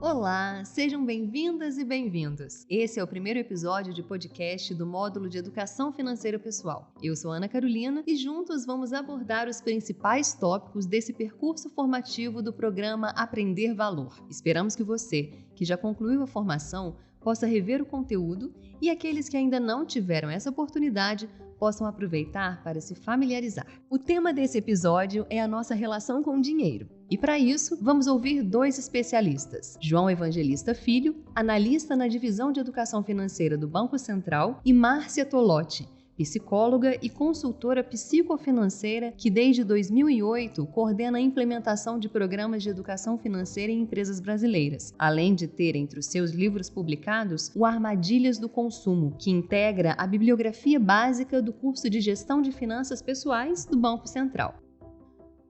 Olá, sejam bem-vindas e bem-vindos. Esse é o primeiro episódio de podcast do módulo de Educação Financeira Pessoal. Eu sou Ana Carolina e juntos vamos abordar os principais tópicos desse percurso formativo do programa Aprender Valor. Esperamos que você, que já concluiu a formação, possa rever o conteúdo e aqueles que ainda não tiveram essa oportunidade possam aproveitar para se familiarizar. O tema desse episódio é a nossa relação com o dinheiro. E para isso, vamos ouvir dois especialistas: João Evangelista Filho, analista na Divisão de Educação Financeira do Banco Central, e Márcia Tolotti, psicóloga e consultora psicofinanceira que desde 2008 coordena a implementação de programas de educação financeira em empresas brasileiras, além de ter entre os seus livros publicados o Armadilhas do Consumo, que integra a bibliografia básica do curso de Gestão de Finanças Pessoais do Banco Central.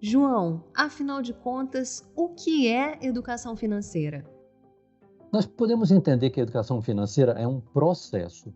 João, afinal de contas, o que é educação financeira? Nós podemos entender que a educação financeira é um processo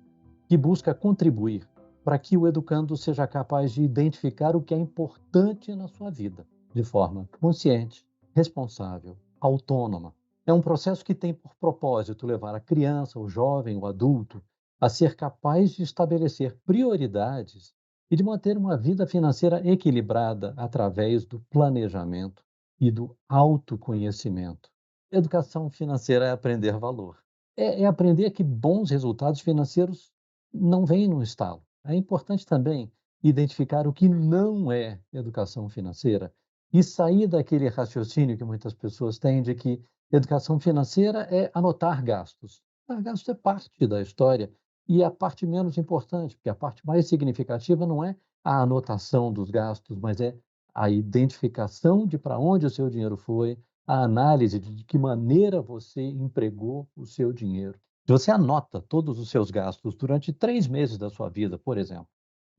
que busca contribuir para que o educando seja capaz de identificar o que é importante na sua vida, de forma consciente, responsável, autônoma. É um processo que tem por propósito levar a criança, o jovem, o adulto a ser capaz de estabelecer prioridades e de manter uma vida financeira equilibrada através do planejamento e do autoconhecimento. Educação financeira é aprender valor. É aprender que bons resultados financeiros não vêm num estalo. É importante também identificar o que não é educação financeira e sair daquele raciocínio que muitas pessoas têm de que educação financeira é anotar gastos. Anotar gastos é parte da história e a parte menos importante, porque a parte mais significativa não é a anotação dos gastos, mas é a identificação de para onde o seu dinheiro foi, a análise de que maneira você empregou o seu dinheiro. Se você anota todos os seus gastos durante 3 meses da sua vida, por exemplo,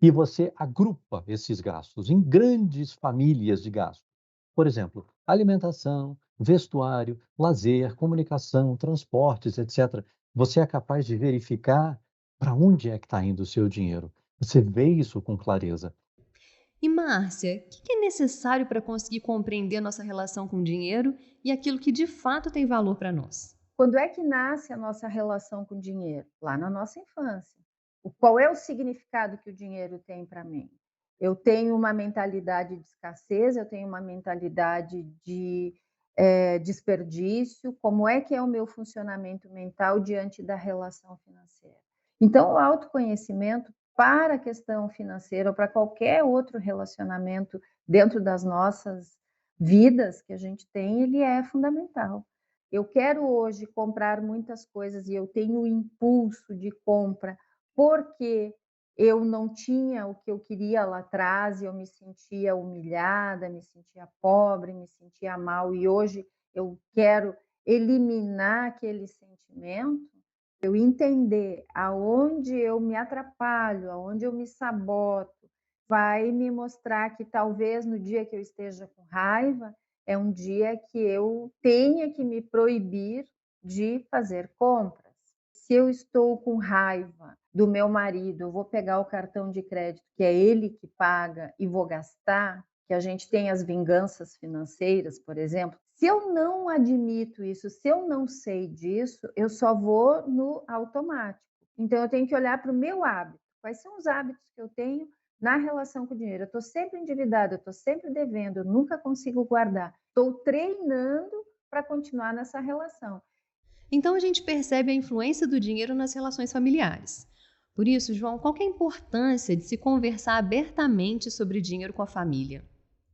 e você agrupa esses gastos em grandes famílias de gastos, por exemplo, alimentação, vestuário, lazer, comunicação, transportes, etc., você é capaz de verificar para onde é que está indo o seu dinheiro. Você vê isso com clareza. E Márcia, o que é necessário para conseguir compreender a nossa relação com o dinheiro e aquilo que de fato tem valor para nós? Quando é que nasce a nossa relação com o dinheiro? Lá na nossa infância. Qual é o significado que o dinheiro tem para mim? Eu tenho uma mentalidade de escassez, eu tenho uma mentalidade de desperdício. Como é que é o meu funcionamento mental diante da relação financeira? Então, o autoconhecimento para a questão financeira ou para qualquer outro relacionamento dentro das nossas vidas que a gente tem, ele é fundamental. Eu quero hoje comprar muitas coisas e eu tenho o impulso de compra, porque eu não tinha o que eu queria lá atrás e eu me sentia humilhada, me sentia pobre, me sentia mal e hoje eu quero eliminar aquele sentimento. Eu entender aonde eu me atrapalho, aonde eu me saboto, vai me mostrar que talvez no dia que eu esteja com raiva, é um dia que eu tenha que me proibir de fazer compras. Se eu estou com raiva do meu marido, eu vou pegar o cartão de crédito, que é ele que paga, e vou gastar, que a gente tem as vinganças financeiras, por exemplo. Se eu não admito isso, se eu não sei disso, eu só vou no automático. Então eu tenho que olhar para o meu hábito. Quais são os hábitos que eu tenho na relação com o dinheiro? Eu estou sempre endividada, eu estou sempre devendo, eu nunca consigo guardar. Estou treinando para continuar nessa relação. Então a gente percebe a influência do dinheiro nas relações familiares. Por isso, João, qual que é a importância de se conversar abertamente sobre dinheiro com a família?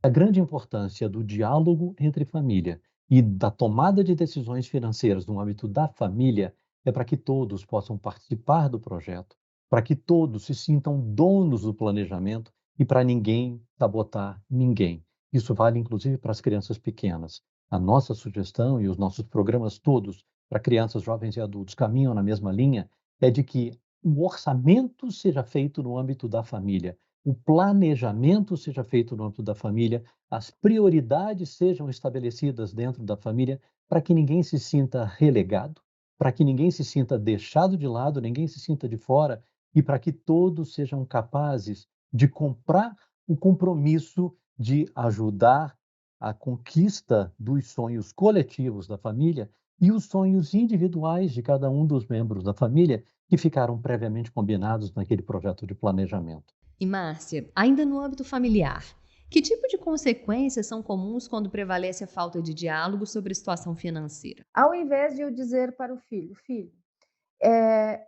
A grande importância do diálogo entre família e da tomada de decisões financeiras no âmbito da família é para que todos possam participar do projeto, para que todos se sintam donos do planejamento e para ninguém sabotar ninguém. Isso vale inclusive para as crianças pequenas. A nossa sugestão e os nossos programas todos para crianças, jovens e adultos caminham na mesma linha, é de que o orçamento seja feito no âmbito da família, o planejamento seja feito no âmbito da família, as prioridades sejam estabelecidas dentro da família, para que ninguém se sinta relegado, para que ninguém se sinta deixado de lado, ninguém se sinta de fora e para que todos sejam capazes de comprar o compromisso de ajudar a conquista dos sonhos coletivos da família e os sonhos individuais de cada um dos membros da família que ficaram previamente combinados naquele projeto de planejamento. E Márcia, ainda no âmbito familiar, que tipo de consequências são comuns quando prevalece a falta de diálogo sobre a situação financeira? Ao invés de eu dizer para o filho, filho,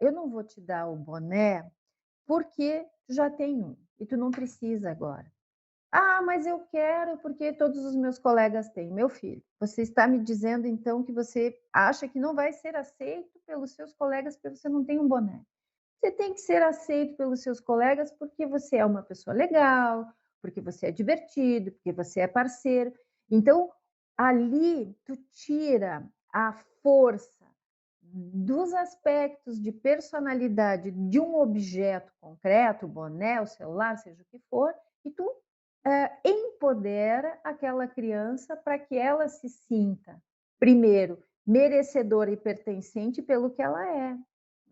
eu não vou te dar o boné porque tu já tem um e tu não precisa agora. Ah, mas eu quero porque todos os meus colegas têm. Meu filho, você está me dizendo então que você acha que não vai ser aceito pelos seus colegas porque você não tem um boné. Você tem que ser aceito pelos seus colegas porque você é uma pessoa legal, porque você é divertido, porque você é parceiro. Então, ali tu tira a força dos aspectos de personalidade de um objeto concreto, o boné, o celular, seja o que for, e tu empodera aquela criança para que ela se sinta, primeiro, merecedora e pertencente pelo que ela é.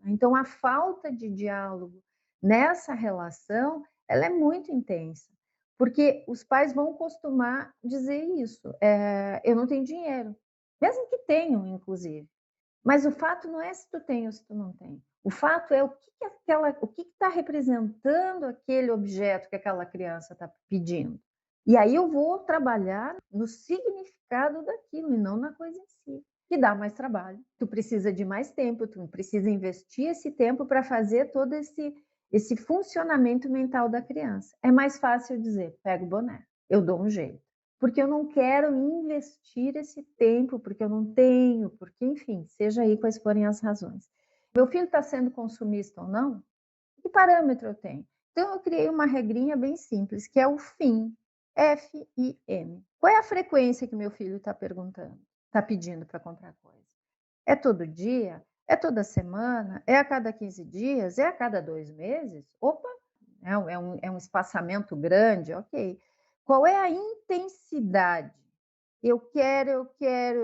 Então, a falta de diálogo nessa relação, ela é muito intensa, porque os pais vão costumar dizer isso: eu não tenho dinheiro, mesmo que tenham, inclusive. Mas o fato não é se tu tem ou se tu não tem. O fato é o que está representando aquele objeto que aquela criança está pedindo. E aí eu vou trabalhar no significado daquilo e não na coisa em si, que dá mais trabalho. Tu precisa de mais tempo, tu precisa investir esse tempo para fazer todo esse funcionamento mental da criança. É mais fácil dizer, pega o boné, eu dou um jeito. Porque eu não quero investir esse tempo, porque eu não tenho, porque, enfim, seja aí quais forem as razões. Meu filho está sendo consumista ou não? Que parâmetro eu tenho? Então, eu criei uma regrinha bem simples, que é o FIM, F-I-M. Qual é a frequência que meu filho está perguntando, está pedindo para comprar coisa? É todo dia? É toda semana? É a cada 15 dias? É a cada 2 meses? Opa, é um espaçamento grande? Ok. Qual é a intensidade? Eu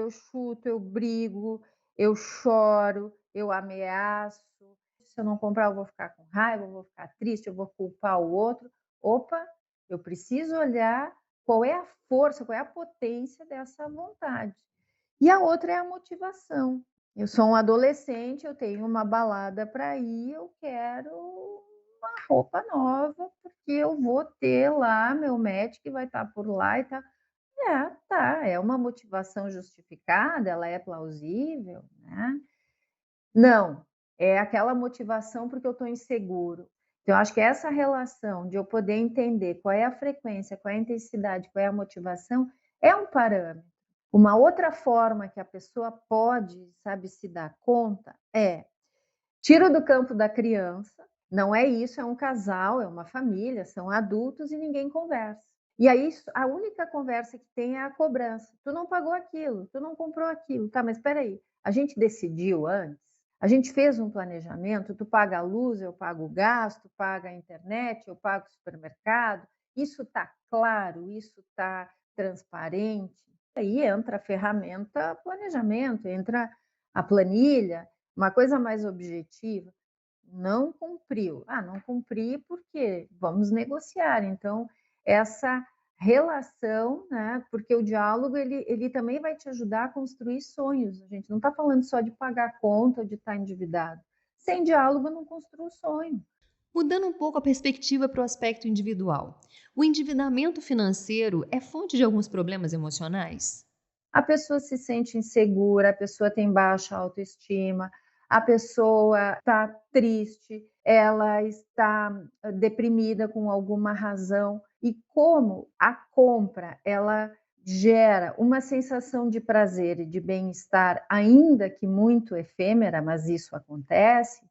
chuto, eu brigo, eu choro, eu ameaço. Se eu não comprar, eu vou ficar com raiva, eu vou ficar triste, eu vou culpar o outro. Opa, eu preciso olhar qual é a força, qual é a potência dessa vontade. E a outra é a motivação. Eu sou um adolescente, eu tenho uma balada para ir, eu quero uma roupa nova, porque eu vou ter lá meu match que vai estar por lá e tá. Tá, é uma motivação justificada, ela é plausível, né? Não, é aquela motivação porque eu estou inseguro. Então, eu acho que essa relação de eu poder entender qual é a frequência, qual é a intensidade, qual é a motivação, é um parâmetro. Uma outra forma que a pessoa pode, sabe, se dar conta é tiro do campo da criança, não é isso, é um casal, é uma família, são adultos e ninguém conversa. E aí a única conversa que tem é a cobrança. Tu não pagou aquilo, tu não comprou aquilo. Tá, mas espera aí, a gente decidiu antes? A gente fez um planejamento, tu paga a luz, eu pago o gás, tu paga a internet, eu pago o supermercado. Isso está claro, isso está transparente. Aí entra a ferramenta planejamento, entra a planilha, uma coisa mais objetiva. Não cumpriu. Ah, não cumpri porque vamos negociar. Então, essa relação, né? Porque o diálogo ele também vai te ajudar a construir sonhos. A gente não está falando só de pagar a conta ou de estar endividado. Sem diálogo, eu não construo sonho. Mudando um pouco a perspectiva para o aspecto individual, o endividamento financeiro é fonte de alguns problemas emocionais? A pessoa se sente insegura, a pessoa tem baixa autoestima, a pessoa está triste, ela está deprimida com alguma razão. E como a compra ela gera uma sensação de prazer e de bem-estar, ainda que muito efêmera, mas isso acontece,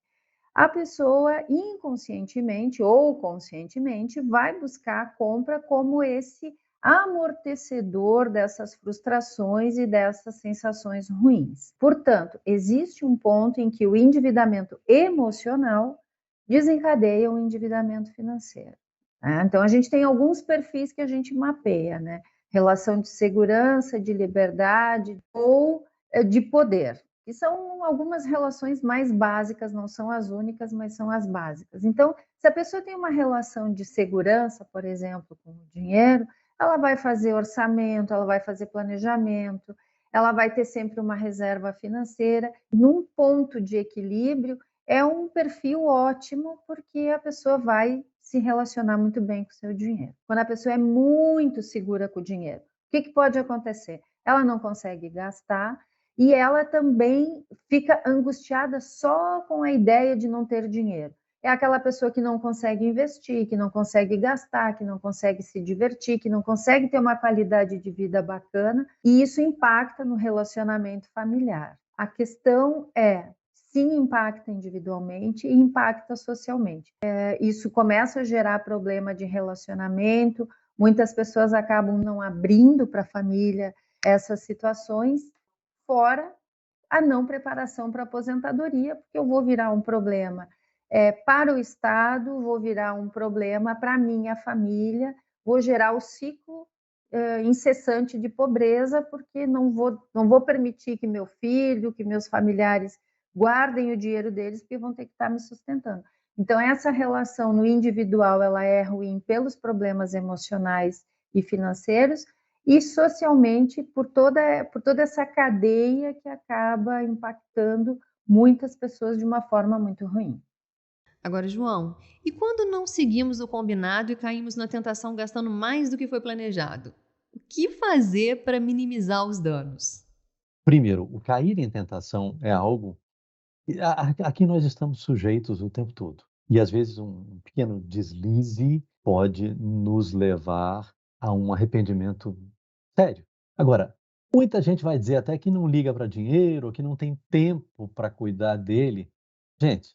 a pessoa inconscientemente ou conscientemente vai buscar a compra como esse amortecedor dessas frustrações e dessas sensações ruins. Portanto, existe um ponto em que o endividamento emocional desencadeia o endividamento financeiro. Né? Então, a gente tem alguns perfis que a gente mapeia, né? Relação de segurança, de liberdade ou de poder, que são algumas relações mais básicas, não são as únicas, mas são as básicas. Então, se a pessoa tem uma relação de segurança, por exemplo, com o dinheiro, ela vai fazer orçamento, ela vai fazer planejamento, ela vai ter sempre uma reserva financeira. Num ponto de equilíbrio, é um perfil ótimo, porque a pessoa vai se relacionar muito bem com o seu dinheiro. Quando a pessoa é muito segura com o dinheiro, o que pode acontecer? Ela não consegue gastar e ela também fica angustiada só com a ideia de não ter dinheiro. É aquela pessoa que não consegue investir, que não consegue gastar, que não consegue se divertir, que não consegue ter uma qualidade de vida bacana, e isso impacta no relacionamento familiar. A questão é, sim, impacta individualmente e impacta socialmente. Isso começa a gerar problema de relacionamento, muitas pessoas acabam não abrindo para a família essas situações, fora a não preparação para a aposentadoria, porque eu vou virar um problema para o Estado, vou virar um problema para a minha família, vou gerar o ciclo incessante de pobreza, porque não vou permitir que meu filho, que meus familiares guardem o dinheiro deles, porque vão ter que estar me sustentando. Então, essa relação no individual, ela é ruim pelos problemas emocionais e financeiros, e socialmente por toda essa cadeia que acaba impactando muitas pessoas de uma forma muito ruim. Agora, João, e quando não seguimos o combinado e caímos na tentação gastando mais do que foi planejado? O que fazer para minimizar os danos? Primeiro, o cair em tentação é algo aqui nós estamos sujeitos o tempo todo. E às vezes um pequeno deslize pode nos levar a um arrependimento sério. Agora, muita gente vai dizer até que não liga para dinheiro, que não tem tempo para cuidar dele. Gente,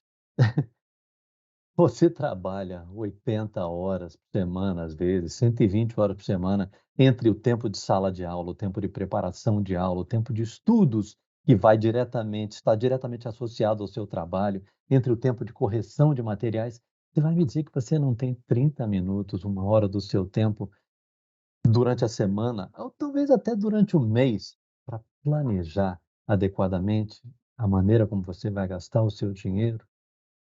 você trabalha 80 horas por semana, às vezes, 120 horas por semana, entre o tempo de sala de aula, o tempo de preparação de aula, o tempo de estudos, que está diretamente associado ao seu trabalho, entre o tempo de correção de materiais. Você vai me dizer que você não tem 30 minutos, 1 hora do seu tempo durante a semana, ou talvez até durante o mês, para planejar adequadamente a maneira como você vai gastar o seu dinheiro?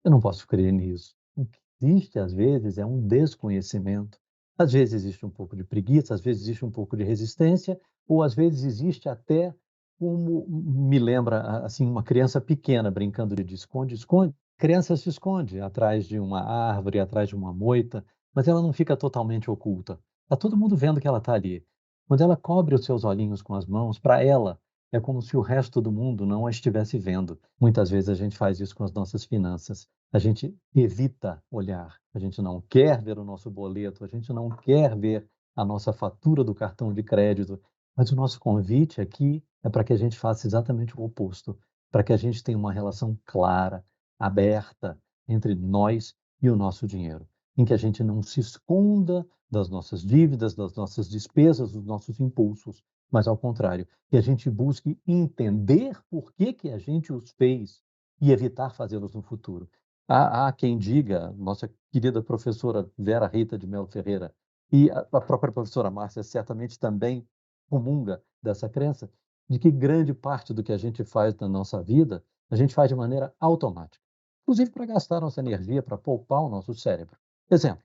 Eu não posso crer nisso. O que existe, às vezes, é um desconhecimento. Às vezes existe um pouco de preguiça, às vezes existe um pouco de resistência, ou às vezes existe até como me lembra, assim, uma criança pequena brincando de esconde-esconde. Criança se esconde atrás de uma árvore, atrás de uma moita, mas ela não fica totalmente oculta. Está todo mundo vendo que ela está ali. Quando ela cobre os seus olhinhos com as mãos, para ela é como se o resto do mundo não a estivesse vendo. Muitas vezes a gente faz isso com as nossas finanças. A gente evita olhar, a gente não quer ver o nosso boleto, a gente não quer ver a nossa fatura do cartão de crédito, mas o nosso convite aqui é para que a gente faça exatamente o oposto, para que a gente tenha uma relação clara, aberta entre nós e o nosso dinheiro, em que a gente não se esconda das nossas dívidas, das nossas despesas, dos nossos impulsos, mas ao contrário, que a gente busque entender por que a gente os fez e evitar fazê-los no futuro. Há quem diga, nossa querida professora Vera Rita de Mello Ferreira e a própria professora Márcia certamente também comunga dessa crença, de que grande parte do que a gente faz na nossa vida, a gente faz de maneira automática, inclusive para gastar nossa energia, para poupar o nosso cérebro. Exemplo,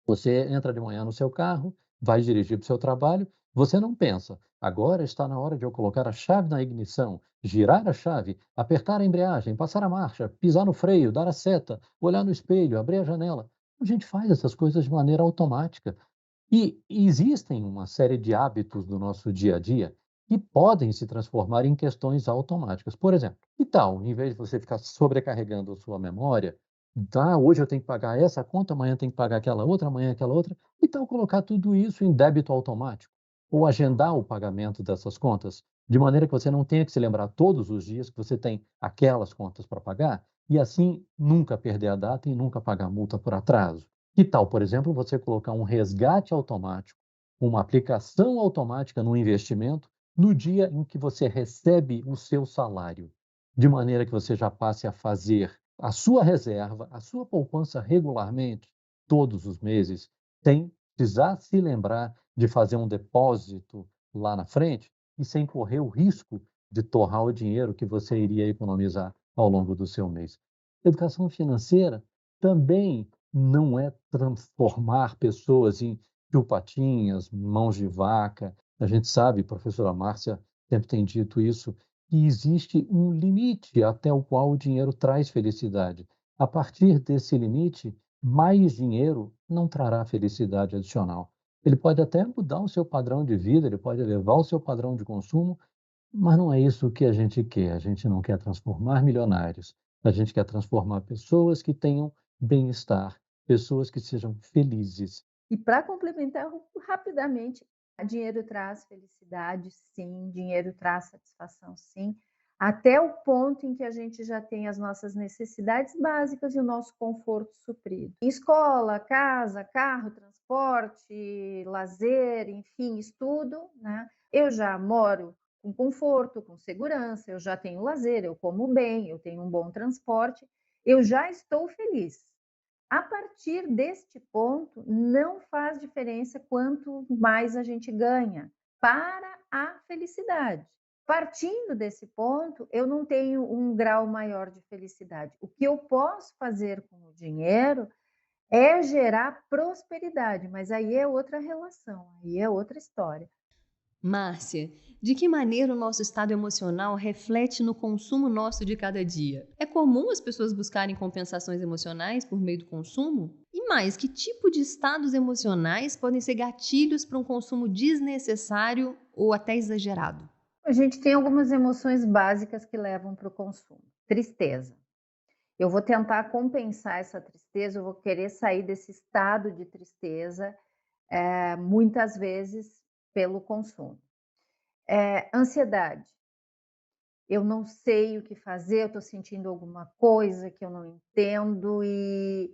você entra de manhã no seu carro, vai dirigir para o seu trabalho, você não pensa, agora está na hora de eu colocar a chave na ignição, girar a chave, apertar a embreagem, passar a marcha, pisar no freio, dar a seta, olhar no espelho, abrir a janela. A gente faz essas coisas de maneira automática. E existem uma série de hábitos do nosso dia a dia que podem se transformar em questões automáticas. Por exemplo, que tal, em vez de você ficar sobrecarregando a sua memória, tá, hoje eu tenho que pagar essa conta, amanhã eu tenho que pagar aquela outra, amanhã aquela outra, e tal colocar tudo isso em débito automático, ou agendar o pagamento dessas contas, de maneira que você não tenha que se lembrar todos os dias que você tem aquelas contas para pagar, e assim nunca perder a data e nunca pagar multa por atraso. Que tal, por exemplo, você colocar um resgate automático, uma aplicação automática no investimento no dia em que você recebe o seu salário, de maneira que você já passe a fazer a sua reserva, a sua poupança regularmente, todos os meses, sem precisar se lembrar de fazer um depósito lá na frente e sem correr o risco de torrar o dinheiro que você iria economizar ao longo do seu mês. Educação financeira também não é transformar pessoas em tio Patinhas, mãos de vaca. A gente sabe, professora Márcia sempre tem dito isso, que existe um limite até o qual o dinheiro traz felicidade. A partir desse limite, mais dinheiro não trará felicidade adicional. Ele pode até mudar o seu padrão de vida, ele pode elevar o seu padrão de consumo, mas não é isso que a gente quer. A gente não quer transformar milionários. A gente quer transformar pessoas que tenham bem-estar, pessoas que sejam felizes. E para complementar rapidamente, dinheiro traz felicidade, sim, dinheiro traz satisfação, sim, até o ponto em que a gente já tem as nossas necessidades básicas e o nosso conforto suprido. Escola, casa, carro, transporte, lazer, enfim, estudo, né? Eu já moro com conforto, com segurança, eu já tenho lazer, eu como bem, eu tenho um bom transporte, eu já estou feliz. A partir deste ponto, não faz diferença quanto mais a gente ganha para a felicidade. Partindo desse ponto, eu não tenho um grau maior de felicidade. O que eu posso fazer com o dinheiro é gerar prosperidade, mas aí é outra relação, aí é outra história. Márcia, de que maneira o nosso estado emocional reflete no consumo nosso de cada dia? É comum as pessoas buscarem compensações emocionais por meio do consumo? E mais, que tipo de estados emocionais podem ser gatilhos para um consumo desnecessário ou até exagerado? A gente tem algumas emoções básicas que levam para o consumo. Tristeza. Eu vou tentar compensar essa tristeza, eu vou querer sair desse estado de tristeza, muitas vezes pelo consumo. Ansiedade. Eu não sei o que fazer, eu estou sentindo alguma coisa que eu não entendo e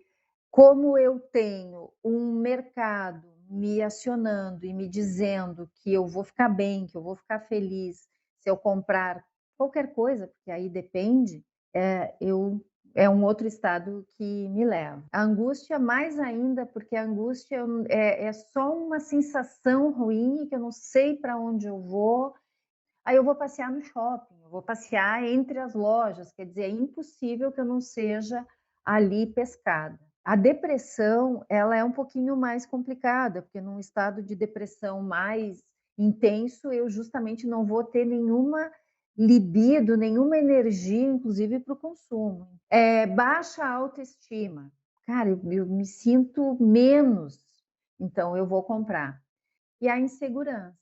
como eu tenho um mercado me acionando e me dizendo que eu vou ficar bem, que eu vou ficar feliz se eu comprar qualquer coisa, porque aí depende, é um outro estado que me leva. A angústia mais ainda, porque a angústia é só uma sensação ruim que eu não sei para onde eu vou. Aí eu vou passear no shopping, eu vou passear entre as lojas, quer dizer, é impossível que eu não seja ali pescada. A depressão, ela é um pouquinho mais complicada, porque num estado de depressão mais intenso, eu justamente não vou ter nenhuma libido, nenhuma energia, inclusive para o consumo. Baixa autoestima. Cara, eu me sinto menos, então eu vou comprar. E a insegurança.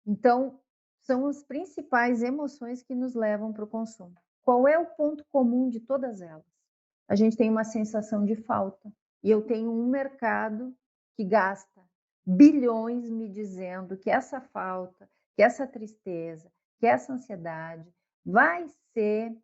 Então, são as principais emoções que nos levam para o consumo. Qual é o ponto comum de todas elas? A gente tem uma sensação de falta. E eu tenho um mercado que gasta bilhões me dizendo que essa falta, que essa tristeza, que essa ansiedade vai ser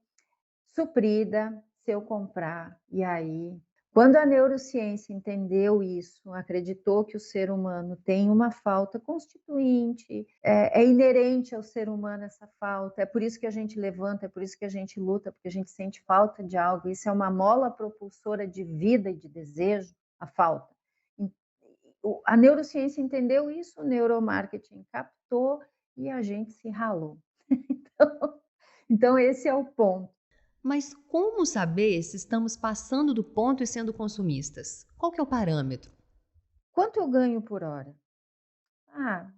suprida se eu comprar. E aí, quando a neurociência entendeu isso, acreditou que o ser humano tem uma falta constituinte, é inerente ao ser humano essa falta, é por isso que a gente levanta, é por isso que a gente luta, porque a gente sente falta de algo, isso é uma mola propulsora de vida e de desejo, a falta. A neurociência entendeu isso, o neuromarketing captou e a gente se ralou. Então esse é o ponto. Mas como saber se estamos passando do ponto e sendo consumistas? Qual que é o parâmetro? Quanto eu ganho por hora? Ah,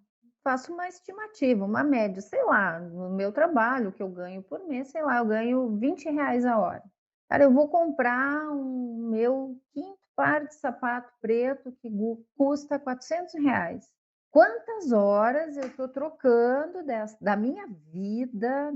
faço uma estimativa, uma média, sei lá, no meu trabalho, que eu ganho por mês, sei lá, eu ganho R$ 20 a hora. Cara, eu vou comprar o meu quinto par de sapato preto que custa R$ 400. Quantas horas eu estou trocando da minha vida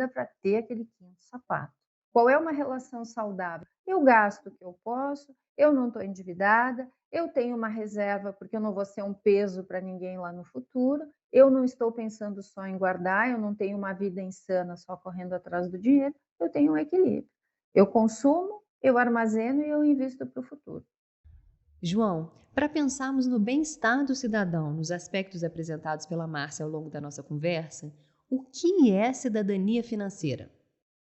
para ter aquele quinto sapato? Qual é uma relação saudável? Eu gasto o que eu posso, eu não estou endividada, eu tenho uma reserva porque eu não vou ser um peso para ninguém lá no futuro, eu não estou pensando só em guardar, eu não tenho uma vida insana só correndo atrás do dinheiro, eu tenho um equilíbrio. Eu consumo, eu armazeno e eu invisto para o futuro. João, para pensarmos no bem-estar do cidadão nos aspectos apresentados pela Márcia ao longo da nossa conversa, o que é cidadania financeira?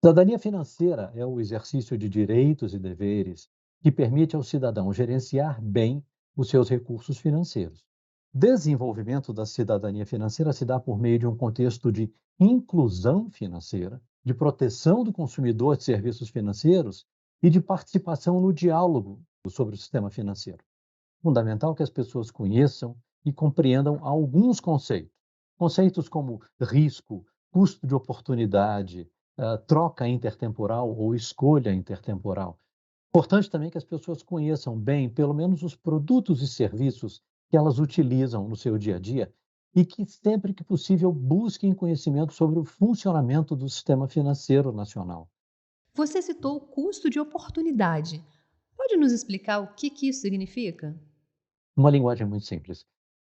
Cidadania financeira é o exercício de direitos e deveres que permite ao cidadão gerenciar bem os seus recursos financeiros. Desenvolvimento da cidadania financeira se dá por meio de um contexto de inclusão financeira, de proteção do consumidor de serviços financeiros e de participação no diálogo sobre o sistema financeiro. Fundamental que as pessoas conheçam e compreendam alguns conceitos, Conceitos como risco, custo de oportunidade, troca intertemporal ou escolha intertemporal. Importante também que as pessoas conheçam bem, pelo menos, os produtos e serviços que elas utilizam no seu dia a dia e que, sempre que possível, busquem conhecimento sobre o funcionamento do sistema financeiro nacional. Você citou o custo de oportunidade. Pode nos explicar o que isso significa? Uma linguagem muito simples.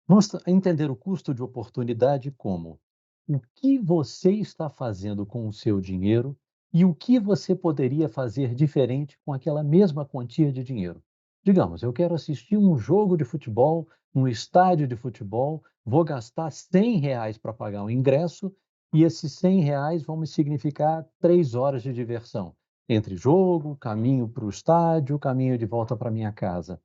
Vamos entender o custo de oportunidade como o que você está fazendo com o seu dinheiro e o que você poderia fazer diferente com aquela mesma quantia de dinheiro. Digamos, eu quero assistir um jogo de futebol, um estádio de futebol, vou gastar R$ 100 para pagar o ingresso e esses R$ 100 vão me significar 3 horas de diversão, entre jogo, caminho para o estádio, caminho de volta para minha casa.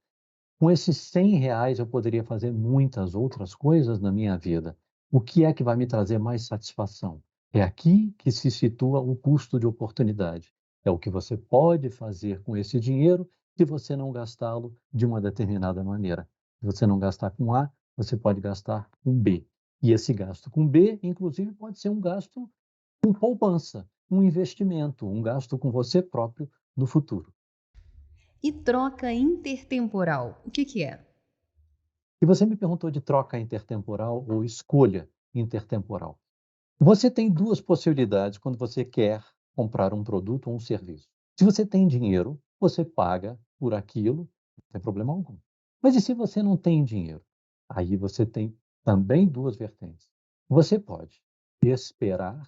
Com esses R$ 100 eu poderia fazer muitas outras coisas na minha vida. O que é que vai me trazer mais satisfação? É aqui que se situa o custo de oportunidade. É o que você pode fazer com esse dinheiro se você não gastá-lo de uma determinada maneira. Se você não gastar com A, você pode gastar com B. E esse gasto com B, inclusive, pode ser um gasto com poupança, um investimento, um gasto com você próprio no futuro. E troca intertemporal, o que é? E você me perguntou de troca intertemporal ou escolha intertemporal. Você tem duas possibilidades quando você quer comprar um produto ou um serviço. Se você tem dinheiro, você paga por aquilo, não tem problema algum. Mas e se você não tem dinheiro? Aí você tem também duas vertentes. Você pode esperar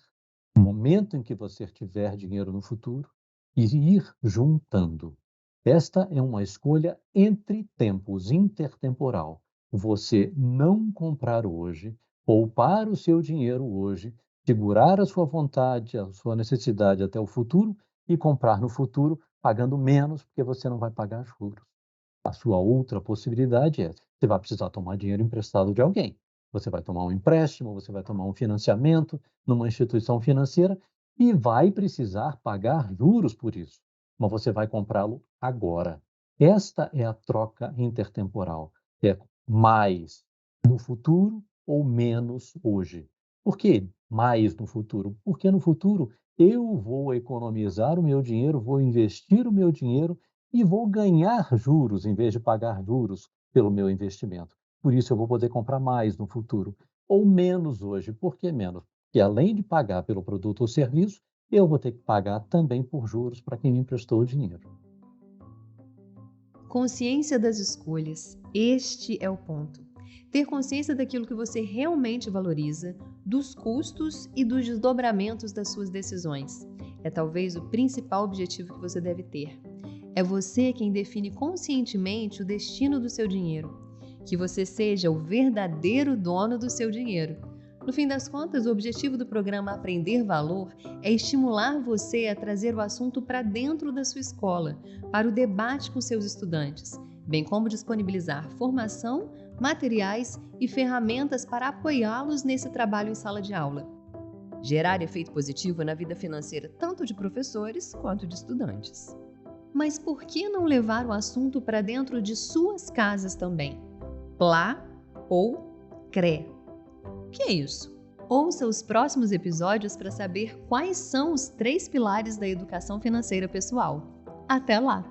o momento em que você tiver dinheiro no futuro e ir juntando. Esta é uma escolha entre tempos, intertemporal. Você não comprar hoje, poupar o seu dinheiro hoje, segurar a sua vontade, a sua necessidade até o futuro e comprar no futuro pagando menos, porque você não vai pagar juros. A sua outra possibilidade é, você vai precisar tomar dinheiro emprestado de alguém. Você vai tomar um empréstimo, você vai tomar um financiamento numa instituição financeira e vai precisar pagar juros por isso. Mas você vai comprá-lo agora. Esta é a troca intertemporal. É mais no futuro ou menos hoje. Por que mais no futuro? Porque no futuro eu vou economizar o meu dinheiro, vou investir o meu dinheiro e vou ganhar juros em vez de pagar juros pelo meu investimento. Por isso eu vou poder comprar mais no futuro ou menos hoje. Por que menos? Porque além de pagar pelo produto ou serviço, eu vou ter que pagar também por juros para quem me emprestou o dinheiro. Consciência das escolhas. Este é o ponto. Ter consciência daquilo que você realmente valoriza, dos custos e dos desdobramentos das suas decisões. É talvez o principal objetivo que você deve ter. É você quem define conscientemente o destino do seu dinheiro. Que você seja o verdadeiro dono do seu dinheiro. No fim das contas, o objetivo do programa Aprender Valor é estimular você a trazer o assunto para dentro da sua escola, para o debate com seus estudantes, bem como disponibilizar formação, materiais e ferramentas para apoiá-los nesse trabalho em sala de aula. Gerar efeito positivo na vida financeira tanto de professores quanto de estudantes. Mas por que não levar o assunto para dentro de suas casas também? Plá ou CRE. O que é isso? Ouça os próximos episódios para saber quais são os 3 pilares da educação financeira pessoal. Até lá!